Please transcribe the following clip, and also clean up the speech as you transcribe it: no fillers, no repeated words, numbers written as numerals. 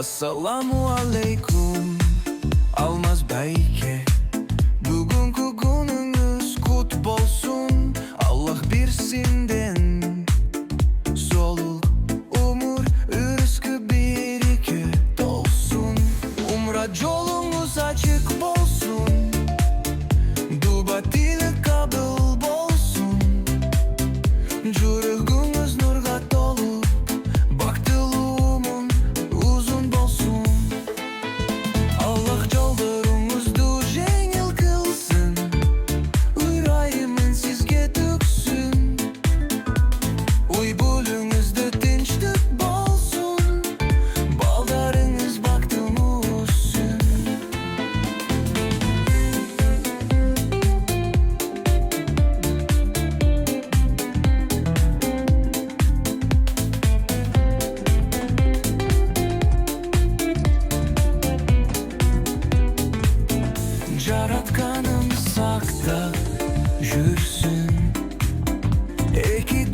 Assalamu alaikum Almaz Beyke. Bugünkü gününüz kut bolsun. Allah birsinden soluk umur ürüskü birike dolsun. Umra yolunuz açık bolsun. Dubatili kabul bolsun. Jürüğünüz nurga dolup baktılığımın uzun bolsun. Allah yollarınızdı jengil kılsın. Ürayımın sizge tüksün. Uy bulunuzda tinçlik bolsun. Baldarınız baktılmışsın. Jaratkanım sakta jürsün. Eki